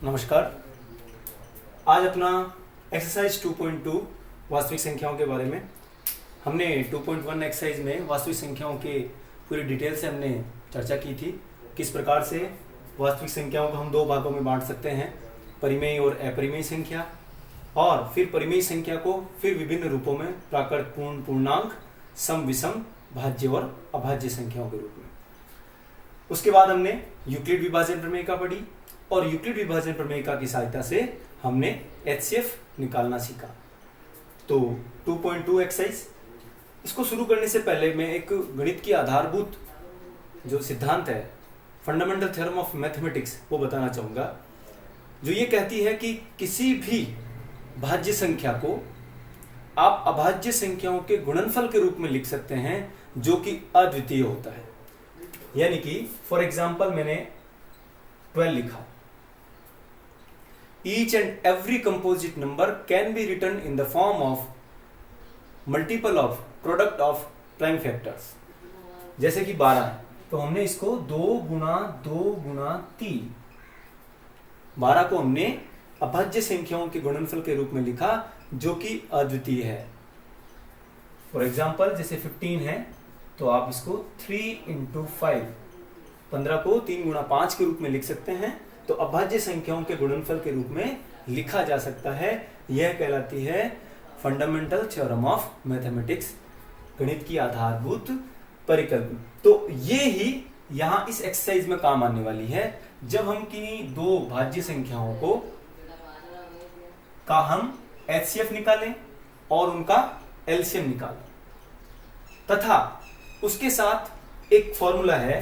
नमस्कार। आज अपना एक्सरसाइज 2.2 वास्तविक संख्याओं के बारे में हमने 2.1 एक्सरसाइज में वास्तविक संख्याओं के पूरी डिटेल से हमने चर्चा की थी। किस प्रकार से वास्तविक संख्याओं को हम दो भागों में बांट सकते हैं, परिमेय और अपरिमेय संख्या, और फिर परिमेय संख्या को फिर विभिन्न रूपों में प्राकृत, पूर्ण, पूर्णांक, सम, विषम, भाज्य और अभाज्य संख्याओं के रूप में। उसके बाद हमने यूक्लिड विभाजन प्रमेयिका पढ़ी और यूक्लिड विभाजन प्रमेयिका की सहायता से हमने एचसीएफ निकालना सीखा। तो 2.2 एक्सरसाइज, इसको शुरू करने से पहले मैं एक गणित की आधारभूत जो सिद्धांत है, फंडामेंटल थ्योरम ऑफ मैथमेटिक्स, वो बताना चाहूँगा, जो ये कहती है कि किसी भी भाज्य संख्या को आप अभाज्य संख्याओं के गुणनफल के रूप में लिख सकते हैं जो कि अद्वितीय होता है। यानी कि फॉर एग्जाम्पल मैंने 12 लिखा। Each and every composite number can be written in the form of multiple of product of prime factors। जैसे कि 12 है तो हमने इसको 2 गुना 2 गुना 3, 12 को हमने अभाज्य संख्याओं के गुणनफल के रूप में लिखा जो कि अद्वितीय है। फॉर एग्जाम्पल जैसे 15 है तो आप इसको 3 into 5, 15 को 3 गुना 5 के रूप में लिख सकते हैं। तो अभाज्य संख्याओं के गुणनफल के रूप में लिखा जा सकता है। यह कहलाती है फंडामेंटल थ्योरम ऑफ मैथमेटिक्स, गणित की आधारभूत परिकल्पना। तो ये ही यहाँ इस एक्सरसाइज में काम आने वाली है। जब हम किन्हीं दो भाज्य संख्याओं को का हम एचसीएफ निकालें और उनका एलसीएम निकालें, तथा उसके साथ एक फॉर्मूला है,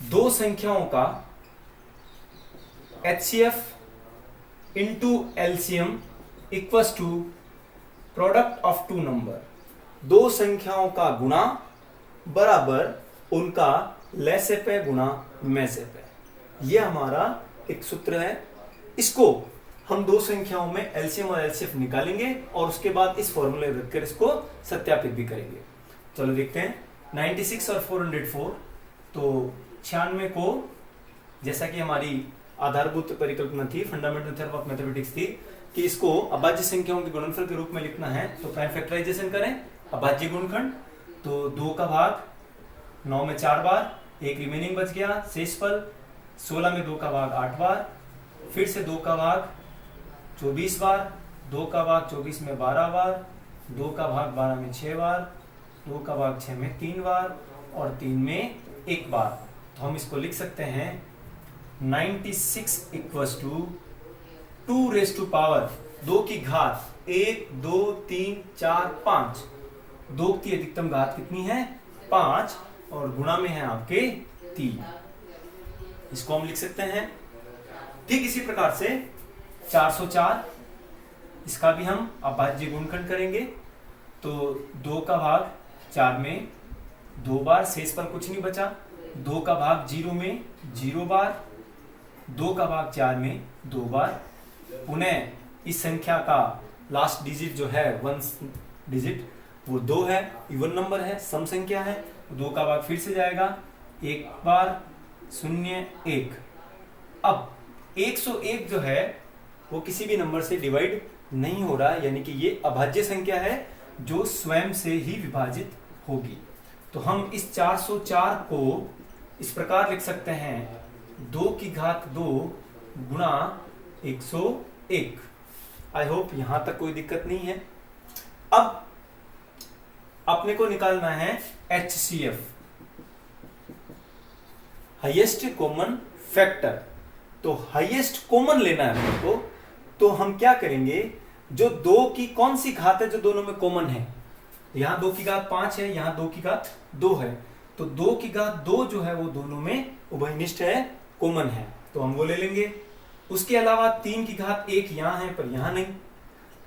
दो संख्याओं का HCF into LCM equals to product of two number. दो संख्याओं का गुणा बराबर उनका लैसेपे गुणा मैसेपे। यह हमारा एक सूत्र है। इसको हम दो संख्याओं में एलसीएम और एलसीएफ निकालेंगे और उसके बाद इस फॉर्मूले रखकर इसको सत्यापित भी करेंगे। चलो देखते हैं। 96 और 404, तो 96 को, जैसा कि हमारी आधारभूत परिकल्पना थी, फंडामेंटल थ्योरम ऑफ मैथमेटिक्स थी, कि इसको अभाज्य संख्याओं के गुणनफल के रूप में लिखना है। तो प्राइम फैक्टराइजेशन करें, अभाज्य गुणनखंड, तो 2 का भाग 9 में 4 बार, एक रिमेनिंग बच गया शेष फल, 16 में 2 का भाग 8 बार, फिर से 2 का भाग 24 बार, 2 का भाग 24 में 12 बार, 2 का भाग 12 में 6 बार, 2 का भाग 6 में 3 बार और 3 में 1 बार। तो हम इसको लिख सकते हैं 96 equals to 2 raise to power 2 की घात 1 2 3 4 5। 2 की अधिकतम घात कितनी है? 5, और गुणा में है आपके 3। इसको हम लिख सकते हैं। ठीक इसी प्रकार से 404, इसका भी हम अभाज्य गुणनखंड करेंगे। तो 2 का भाग 4 में 2 बार, शेष पर कुछ नहीं बचा। 2 का भाग 0 में 0 बार, 2 का भाग 4 में 2 बार। पुनः इस संख्या का लास्ट डिजिट जो है 1 डिजिट, वो 2 है, इवन नंबर है, सम संख्या है। 2 का भाग फिर से जाएगा 1 बार, 0 1। अब 101 जो है वो किसी भी नंबर से डिवाइड नहीं हो रहा है, यानी कि ये अभाज्य संख्या है जो स्वयं से ही विभाजित होगी। तो हम इस 404 को इस प्रकार लिख सकते हैं, 2 की घात 2 गुणा 101। आई होप यहां तक कोई दिक्कत नहीं है। अब अपने को निकालना है HCF, हाईएस्ट कॉमन फैक्टर। तो हाईएस्ट कॉमन लेना है अपने को। तो हम क्या करेंगे, जो 2 की कौन सी घात है जो दोनों में कॉमन है? यहां 2 की घात 5 है, यहां 2 की घात 2 है। तो 2 की घात 2 जो है वो दोनों में उभयनिष्ठ है, कॉमन है, तो हम वो ले लेंगे। उसके अलावा 3 की घात 1 यहां है पर यहां नहीं,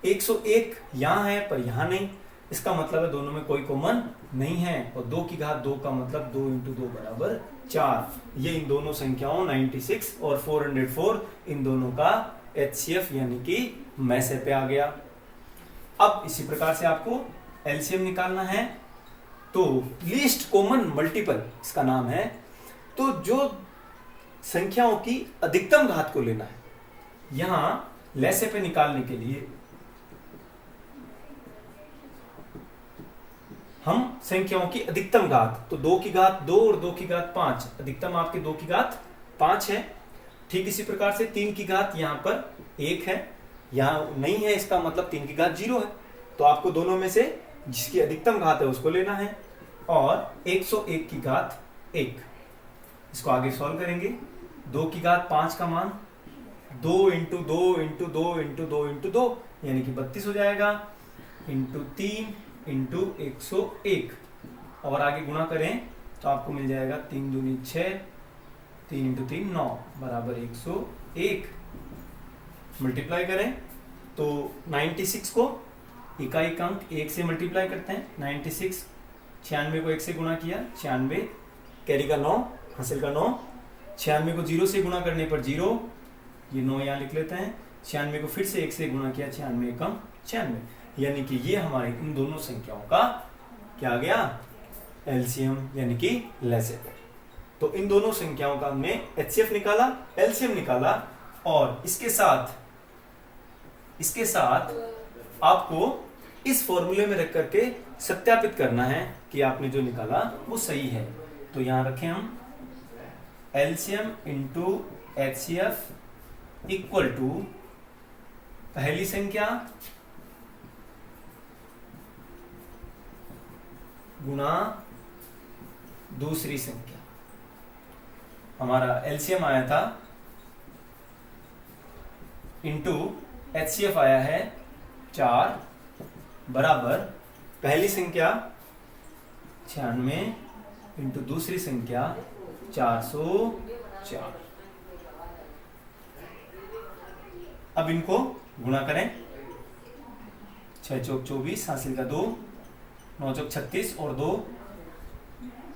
101 यहां है पर यहां नहीं। इसका मतलब है दोनों में कोई कॉमन नहीं है। और 2 की घात 2 का मतलब 2 इंटू 2 बराबर 4। ये इन दोनों संख्याओं 96 और 404, इन दोनों का एचसीएफ यानी कि मैसेपे आ गया। अब इसी प्रकार से आपको एलसीएम निकालना है। तो लीस्ट कॉमन मल्टीपल इसका नाम है। तो जो संख्याओं की अधिकतम घात को लेना है। यहां लैसे पे निकालने के लिए हम संख्याओं की अधिकतम घात, तो 2 की घात 2 और 2 की घात 5, अधिकतम आपके 2 की घात 5 है। ठीक इसी प्रकार से 3 की घात यहां पर 1 है, यहां नहीं है, इसका मतलब 3 की घात 0 है। तो आपको दोनों में से जिसकी अधिकतम घात है उसको लेना है। और 101 की घात 1, इसको आगे सॉल्व करेंगे। 2 की घात 5 का मान 2 इंटू 2 इंटू 2 इंटू 2 इंटू 2 यानी कि 32 हो जाएगा, इंटू 3 इंटू 101, और आगे गुणा करें तो आपको मिल जाएगा 3 दूनी 6, 3 इंटू 3 9 बराबर 101। मल्टीप्लाई करें तो 96 को इकाई अंक 1 से मल्टीप्लाई करते हैं। 96 96 को 1 से गुणा किया, 96 कैरी का 9 हासिल का 9, 96 को 0 से गुणा करने पर 0, ये 9 यहाँ लिख लेते हैं। 96 को फिर से 1 से गुणा किया, 96 एकम 96, यानी कि ये हमारी इन दोनों संख्याओं का क्या आ गया, एलसीएम यानी कि लैसेप। तो इन दोनों संख्याओं का हमने एचसीएफ निकाला, एलसीएम निकाला, और इसके साथ आपको इस फॉर्मूले में रख करके सत्यापित करना है कि आपने जो निकाला वो सही है। तो यहां रखें हम LCM into HCF equal to पहली संख्या गुणा दूसरी संख्या। हमारा एलसीएम आया था इंटू एचसीएफ आया है 4 बराबर पहली संख्या 96 इंटू दूसरी संख्या 404। अब इनको गुणा करें, 6 चौक 24 हासिल का 2, 9 चौक 36 और 2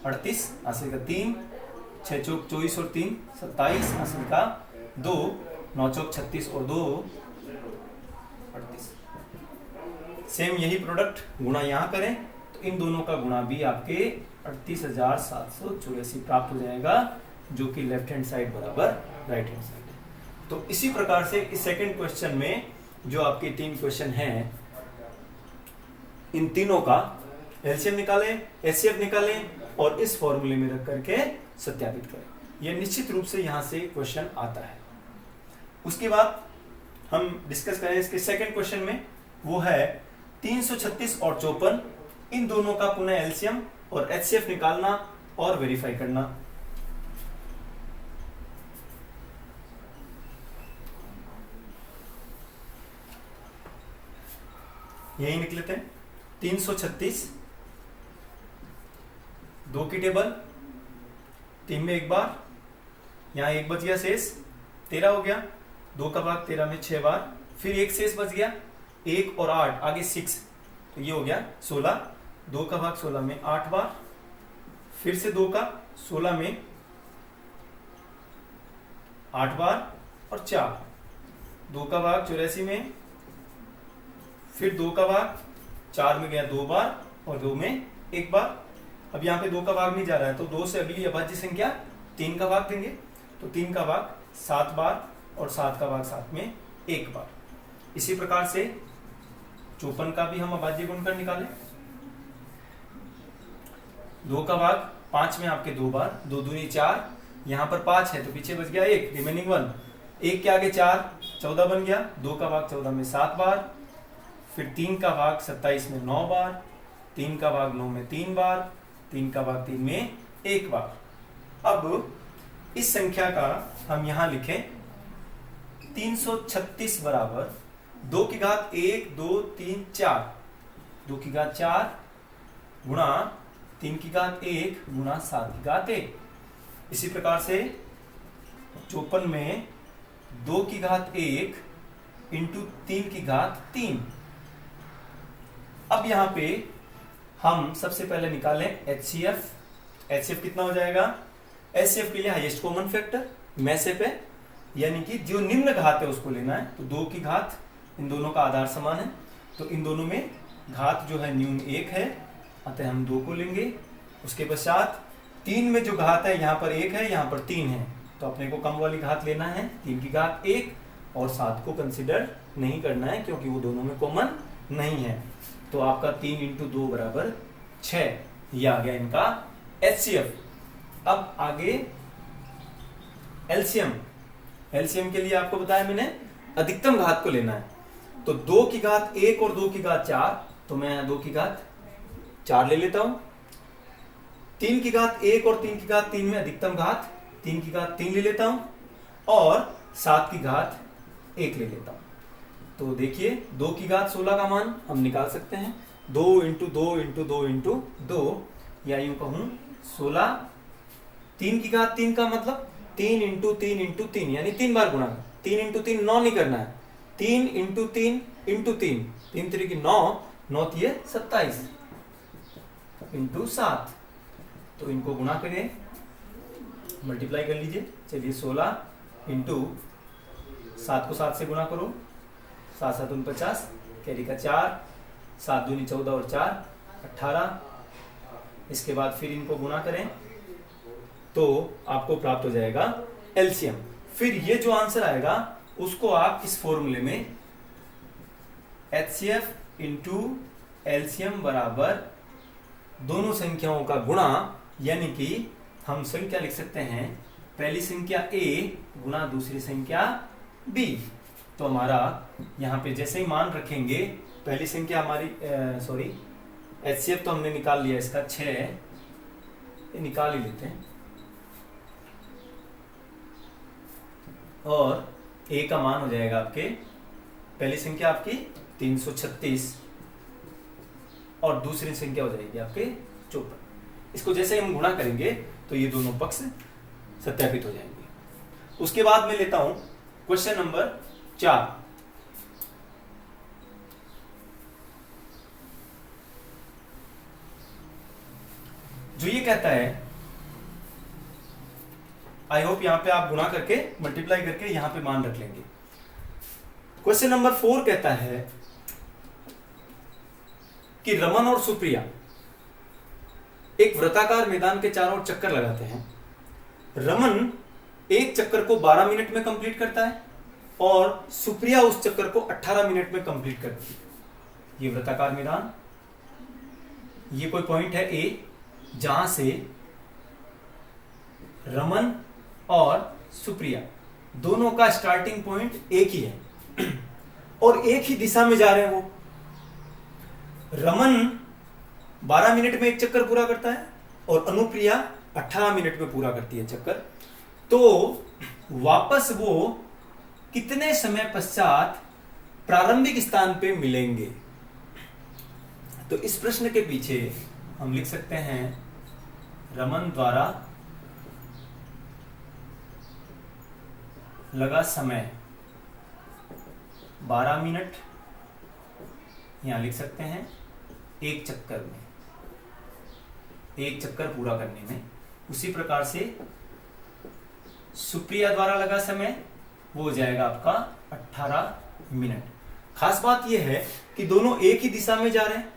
38 हासिल का 3, 6 चौक 24 और 3 27 हासिल का 2, 9 चौक 36 और 2 38। सेम यही प्रोडक्ट गुणा यहां करें तो इन दोनों का गुणा भी आपके 38,784 प्राप्त हो जाएगा, जो कि लेफ्ट हैंड साइड बराबर राइट हैंड साइड है। तो इसी प्रकार से इस सेकंड क्वेश्चन में जो आपके 3 क्वेश्चन हैं, इन तीनों का एलसीएम निकालें, एचसीएफ निकालें और इस फॉर्मूले में रख करके सत्यापित करें। यह निश्चित रूप से यहां से क्वेश्चन आता है। उसके बाद हम डिस्कस करें इसके सेकंड क्वेश्चन में, वो है 336 और 54, इन दोनों का पुनः एलसीएम और एचसीएफ निकालना और वेरीफाई करना। यही निकल लेते हैं 336, 2 की टेबल 3 में एक बार, यहां 1 बच गया शेष 13 हो गया, 2 का भाग 13 में 6 बार, फिर 1 शेष बच गया 1 और 8 आगे 6, तो ये हो गया 16, 2 का भाग 16 में 8 बार, फिर से 2 का 16 में 8 बार और 4, 2 का भाग 84 में, फिर 2 का भाग 4 में गया 2 बार और 2 में 1 बार। अब यहाँ पे 2 का भाग नहीं जा रहा है तो 2 से अगली अभाज्य संख्या 3 का भाग देंगे, तो 3 का भाग 7 बार और 7 का भाग 7 में 1 बार। इसी प्रकार से 54 का भी हम अभाज्य गुणनखंड निकालें। 2 का भाग 5 में आपके 2 बार, 2 दूनी 4, यहाँ पर 5 है तो पीछे बच गया 1, रिमेनिंग 1, 1 के आगे 4, 14 बन गया, 2 का भाग 14 में 7 बार, फिर 3 का भाग 27 में 9 बार, 3 का भाग 9 में 3 बार, 3 का भाग 3 में 1 बार। अब इस संख्या का हम यहां लिखें 336 बराबर 2 की घात 1 2 3 4, 2 की घात 4 गुणा 3 की घात 1 गुणा 7 की घात 1। इसी प्रकार से 54 में 2 की घात 1 इंटू 3 की घात 3। अब यहां पे हम सबसे पहले निकालें एचसीएफ। एचसीएफ कितना हो जाएगा, एचसीएफ के लिए हाईएस्ट कॉमन फैक्टर में से पे, यानी कि जो निम्न घात है उसको लेना है। तो 2 की घात, इन दोनों का आधार समान है तो इन दोनों में घात जो है न्यून 1 है, अतः हम 2 को लेंगे। उसके पश्चात 3 में जो घात है यहाँ पर 1 है, यहाँ पर 3 है, तो अपने को कम वाली घात लेना है 3 की घात 1 और 7 को कंसिडर नहीं करना है क्योंकि वो दोनों में कॉमन नहीं है। तो आपका 3 इंटू 2 बराबर 6, ये आ गया इनका HCF। अब आगे एलसीएम। एलसीएम के लिए आपको बताया मैंने अधिकतम घात को लेना है। तो 2 की घात 1 और 2 की घात 4, तो मैं 2 की घात 4 ले लेता हूं। 3 की घात 1 और 3 की घात 3 में अधिकतम घात 3 की घात 3 ले लेता हूं और 7 की घात 1 ले लेता हूं। तो देखिए 2 की घात 16 का मान हम निकाल सकते हैं। 2 इंटू 2 इंटू 2 इंटू 2, या यूं कहूं 16। 3 की घात 3 का मतलब 3 इंटू 3 इंटू 3, यानी 3 बार गुणा। 3 इंटू 3 9 नहीं करना है, 3 इंटू 3 इंटू 3, 3 3 की 9, 9 3 27 इंटू 7। तो इनको गुणा करें, मल्टीप्लाई कर लीजिए। चलिए 16 इंटू 7 को 7 से गुणा करो, 7 7 49, कैरी का 4, 7 दूनी 14 और 4 18। इसके बाद फिर इनको गुणा करें तो आपको प्राप्त हो जाएगा एलसीएम। फिर ये जो आंसर आएगा उसको आप इस फॉर्मूले में HCF इंटू एलसीएम बराबर दोनों संख्याओं का गुणा, यानी कि हम संख्या लिख सकते हैं पहली संख्या A गुणा दूसरी संख्या B। तो हमारा यहाँ पे जैसे ही मान रखेंगे, पहली संख्या हमारी HCF तो हमने निकाल लिया, इसका 6 है, ये निकाल ही लेते हैं। और A का मान हो जाएगा आपके, पहली संख्या आपकी 336 और दूसरी संख्या हो जाएगी आपके 54। इसको जैसे हम गुणा करेंगे तो ये दोनों पक्ष सत्यापित हो जाएंगे। उसके बाद मैं लेता हूं क्वेश्चन नंबर 4। जो ये कहता है, आई होप यहां पे आप गुणा करके मल्टीप्लाई करके यहां पे मान रख लेंगे। क्वेश्चन नंबर 4 कहता है कि रमन और सुप्रिया एक वृत्ताकार मैदान के चारों ओर चक्कर लगाते हैं। रमन एक चक्कर को 12 मिनट में कंप्लीट करता है और सुप्रिया उस चक्कर को 18 मिनट में कंप्लीट करती है। ये वृत्ताकार मैदान, ये कोई पॉइंट है ए, जहां से रमन और सुप्रिया दोनों का स्टार्टिंग पॉइंट एक ही है और एक ही दिशा में जा रहे हैं। वो रमन 12 मिनट में एक चक्कर पूरा करता है और अनुप्रिया 18 मिनट में पूरा करती है चक्कर। तो वापस वो कितने समय पश्चात प्रारंभिक स्थान पे मिलेंगे? तो इस प्रश्न के पीछे हम लिख सकते हैं रमन द्वारा लगा समय 12 मिनट, यहां लिख सकते हैं एक चक्कर में, एक चक्कर पूरा करने में। उसी प्रकार से सुप्रिया द्वारा लगा समय वो हो जाएगा आपका 18 मिनट। खास बात यह है कि दोनों एक ही दिशा में जा रहे हैं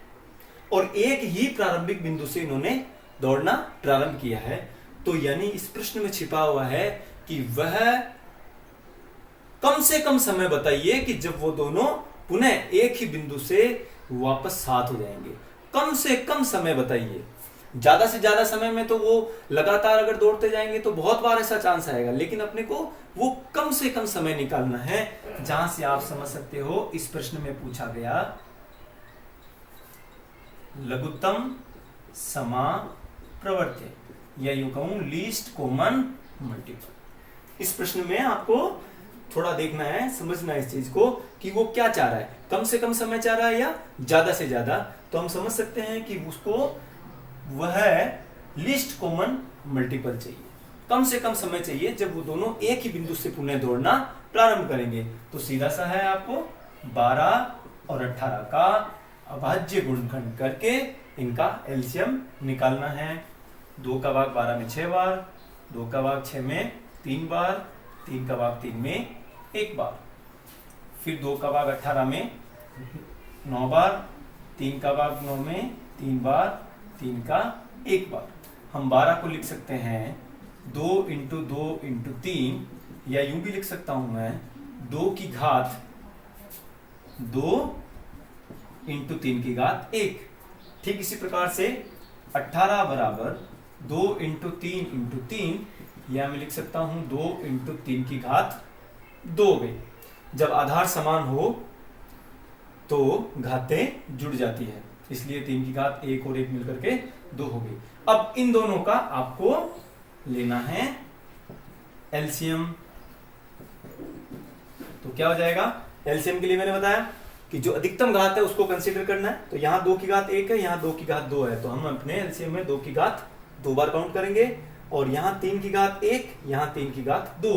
और एक ही प्रारंभिक बिंदु से इन्होंने दौड़ना प्रारंभ किया है। तो यानी इस प्रश्न में छिपा हुआ है कि वह कम से कम समय बताइए कि जब वो दोनों पुनः एक ही बिंदु से वापस साथ हो जाएंगे। कम से कम समय बताइए। ज्यादा से ज्यादा समय में तो वो लगातार अगर दौड़ते जाएंगे तो बहुत बार ऐसा चांस आएगा, लेकिन अपने को वो कम से कम समय निकालना है। जहां से आप समझ सकते हो इस प्रश्न में पूछा गया लघुत्तम समाप्रवर्त्य, या यूं कहूं लीस्ट कॉमन मल्टीपल। इस प्रश्न में आपको थोड़ा देखना है, समझना है इस चीज को कि वो क्या चाह रहा है, कम से कम समय चाह रहा है या ज्यादा से ज्यादा। तो हम समझ सकते हैं कि उसको वह लीस्ट कॉमन मल्टीपल चाहिए, कम से कम समय चाहिए जब वो दोनों एक ही बिंदु से पुनः दौड़ना प्रारंभ करेंगे। तो सीधा सा है आपको 12 और 18 का अभाज्य गुणनखंड करके इनका एलसीएम निकालना है। 2 का भाग 12 में 6 बार, 2 का भाग 6 में 3 बार, 3 का भाग 3 में 1 बार, फिर 2 का भाग 18 में 9 बार, 3 का भाग 9 में 3 बार, 3 का 1 बार। हम 12 को लिख सकते हैं 2 × 2 × 3, या यूं भी लिख सकता हूं मैं 2 की घात 2 × 3 की घात 1। ठीक इसी प्रकार से 18 बराबर 2 × 3 × 3, या मैं लिख सकता हूं 2 × 3 की घात 2 गई। जब आधार समान हो तो घातें जुड़ जाती है, इसलिए 3 की घात 1 और 1 मिलकर के 2 हो गई। अब इन दोनों का आपको लेना है एलसीएम। तो क्या हो जाएगा? एलसीएम के लिए मैंने बताया कि जो अधिकतम घात है उसको कंसीडर करना है। तो यहां 2 की घात 1 है, यहां 2 की घात 2 है, तो हम अपने एलसीएम में 2 की घात 2 बार काउंट करेंगे, और यहां 3 की घात 1, यहां 3 की घात 2,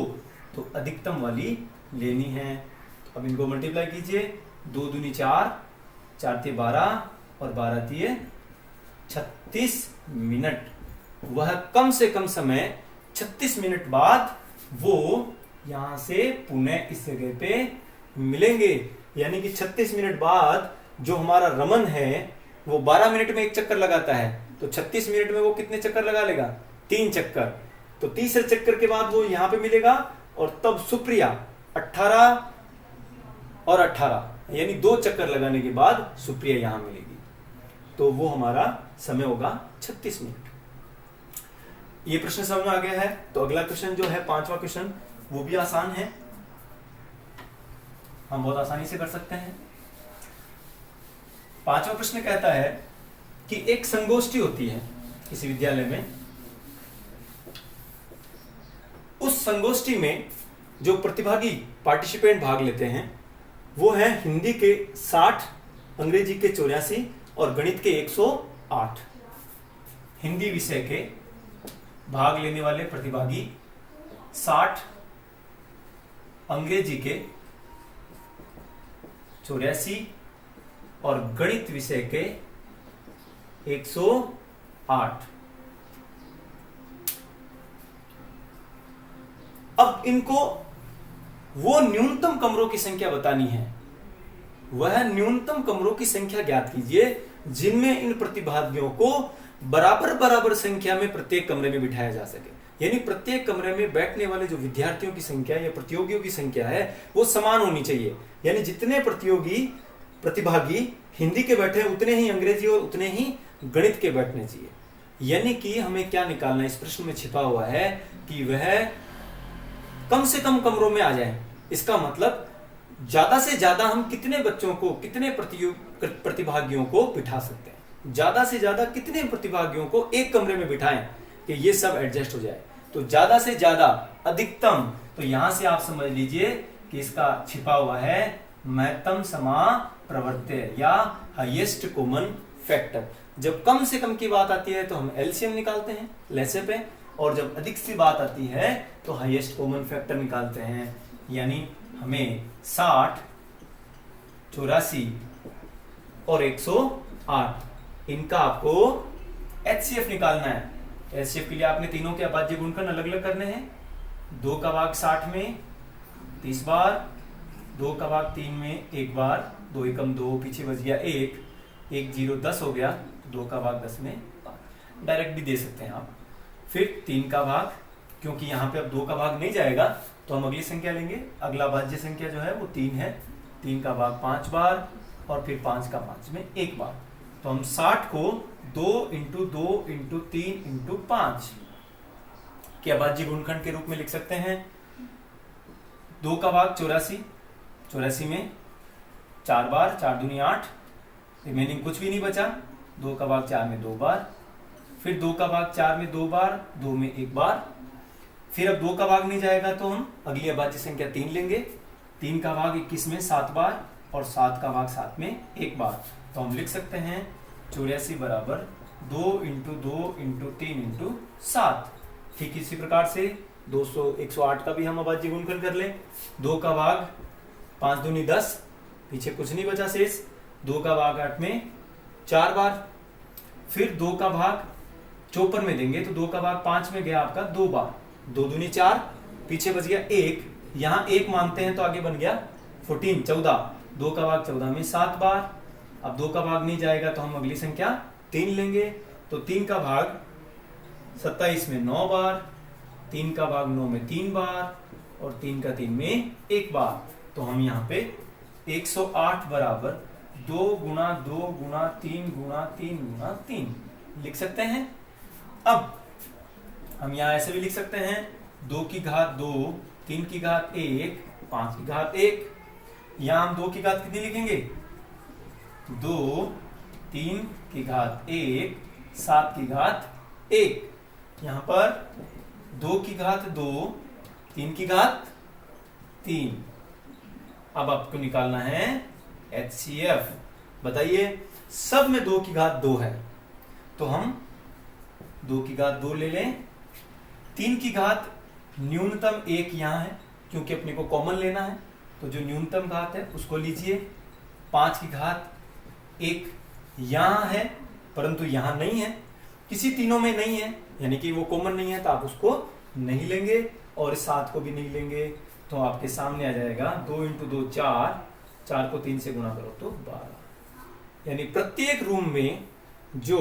तो अधिकतम वाली लेनी है। अब इनको मल्टीप्लाई कीजिए, 2 दूनी 4, 4 × 12 और 12 × 36 मिनट। वह कम से कम समय 36 मिनट बाद वो यहां से पुनः इस जगह पे मिलेंगे। यानी कि 36 मिनट बाद जो हमारा रमन है वो 12 मिनट में एक चक्कर लगाता है, तो 36 मिनट में वो कितने चक्कर लगा लेगा? 3 चक्कर। तो तीसरे चक्कर के बाद वो यहां पे मिलेगा, और तब सुप्रिया 18 और 18 यानी 2 चक्कर लगाने के बाद सुप्रिया यहां मिलेगी, तो वो हमारा समय होगा 36 मिनट। ये प्रश्न समझ में आ गया है? तो अगला क्वेश्चन जो है 5वां क्वेश्चन, वो भी आसान है, हम बहुत आसानी से कर सकते हैं। 5वां प्रश्न कहता है कि एक संगोष्ठी होती है किसी विद्यालय में, उस संगोष्ठी में जो प्रतिभागी पार्टिसिपेंट भाग लेते हैं वो है हिंदी के 60, अंग्रेजी के 84 और गणित के 108। हिंदी विषय के भाग लेने वाले प्रतिभागी 60, अंग्रेजी के 84 और गणित विषय के 108। अब इनको वो न्यूनतम कमरों की संख्या बतानी है। वह न्यूनतम कमरों की संख्या ज्ञात कीजिए जिनमें इन प्रतिभागियों को बराबर बराबर संख्या में प्रत्येक कमरे में बिठाया जा सके। यानी प्रत्येक कमरे में बैठने वाले जो विद्यार्थियों की संख्या या प्रतियोगियों की संख्या है वो समान होनी चाहिए। यानी जितने प्रतिभागी हिंदी के बैठे उतने ही अंग्रेजी और उतने ही गणित के बैठने चाहिए। यानी कि हमें क्या निकालना इस प्रश्न में छिपा हुआ है कि वह कम से कम कमरों में आ जाए। इसका मतलब ज्यादा से ज्यादा हम कितने बच्चों को, कितने प्रतिभागियों को बिठा सकते हैं, ज्यादा से ज्यादा कितने प्रतिभागियों को एक कमरे में बिठाएं कि ये सब एडजस्ट हो जाए। तो ज्यादा से ज्यादा, अधिकतम, तो यहां से आप समझ लीजिए कि इसका छिपा हुआ है महत्तम समाप्रवर्त्य या हाईएस्ट कॉमन फैक्टर। जब कम से कम की बात आती है तो हम एलसीएम निकालते हैं लैसे पे, और जब अधिक सी बात आती है तो हाईएस्ट कॉमन फैक्टर निकालते हैं। यानी हमें 60, 84 और 108 इनका आपको एचसीएफ निकालना है। एचसीएफ के लिए आपने तीनों के अभाज्य गुणनखंड अलग अलग करने हैं। 2 का भाग 60 में 30 बार, 2 का भाग 3 में 1 बार, 2 एकम 2, पीछे बच गया 1, 1 0 10 हो गया, 2 का भाग 10 में 5। डायरेक्ट भी दे सकते हैं आप। फिर 3 का भाग, क्योंकि यहाँ पे अब 2 का भाग नहीं जाएगा तो हम अगली संख्या लेंगे। अगला भाज्य संख्या जो है वो 3 है, 3 का भाग 5 बार और फिर 5 का 5 में 1 बार। तो हम 60 को 2 × 2 × 3 × 5 के अभाज्य गुणनखंड के रूप में लिख सकते हैं। 2 का भाग 84, 84 में 4 बार, 4 दूनी 8, रिमेनिंग कुछ भी नहीं बचा। 2 का भाग 4 में 2 बार, फिर 2 का भाग 4 में 2 बार, 2 में 1 बार। फिर अब 2 का भाग नहीं जाएगा तो हम अगली अभाज्य संख्या 3 लेंगे। 3 का भाग 21 में 7 बार और 7 का भाग 7 में 1 बार। तो हम लिख सकते हैं 84 बराबर 2 × 2 × 3 × 7। ठीक इसी प्रकार से 108 का भी हम अभाज्य गुणनखंड कर लें। 2 का भाग 5 दूनी 10, पीछे कुछ नहीं बचा शेष। 2 का भाग 8 में 4 बार, फिर 2 का भाग 54 में देंगे तो 2 का भाग 5 में गया आपका 2 बार, 2 दूनी 4, पीछे बच गया 1, यहाँ 1 मानते हैं तो आगे बन गया 14। 2 का भाग 14 में 7 बार। अब 2 का भाग नहीं जाएगा तो हम अगली संख्या 3 लेंगे। तो 3 का भाग 27 में 9 बार, 3 का भाग 9 में 3 बार और 3 का 3 में 1 बार। तो हम यहाँ पे 108 बराबर 2 गुणा 2 गुणा 3 गुणा 3 गुणा 3 लिख सकते हैं। अब हम यहाँ ऐसे भी लिख सकते हैं 2 की घात 2, 3 की घात 1, 5 की घात 1। यहाँ हम 2 की घात कितनी लिखेंगे? 2, 3 की घात 1, 7 की घात 1। यहाँ पर 2 की घात 2, 3 की घात 3। अब आपको निकालना है HCF। बताइए, सब में 2 की घात 2 है तो हम 2 की घात 2 ले लें। 3 की घात न्यूनतम 1 यहां है क्योंकि अपने को कॉमन लेना है, तो जो न्यूनतम घात है उसको लीजिए। 5 की घात 1 यहां है परंतु यहां नहीं है, किसी तीनों में नहीं है, यानी कि वो कॉमन नहीं है तो आप उसको नहीं लेंगे और इस 7 को भी नहीं लेंगे। तो आपके सामने आ जाएगा 2 × 2 4, 4 को 3 से गुणा करो तो 12। यानी प्रत्येक रूम में जो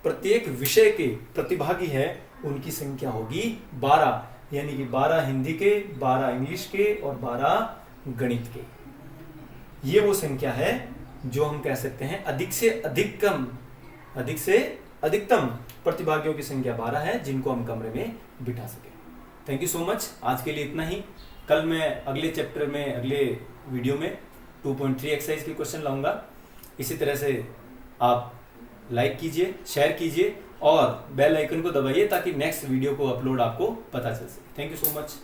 प्रत्येक विषय के प्रतिभागी है उनकी संख्या होगी 12, यानी कि 12 हिंदी के, 12 इंग्लिश के और 12 गणित के। ये वो संख्या है जो हम कह सकते हैं अधिक से अधिकतम प्रतिभागियों की संख्या 12 है जिनको हम कमरे में बिठा सके। Thank you so much. आज के लिए इतना ही। कल मैं अगले चैप्टर में, अगले वीडियो में 2.3 एक्सरसाइज के क्वेश्चन लाऊंगा। इसी तरह से आप लाइक कीजिए, शेयर कीजिए और बेल आइकन को दबाइए ताकि नेक्स्ट वीडियो को अपलोड आपको पता चल सके। Thank you so much.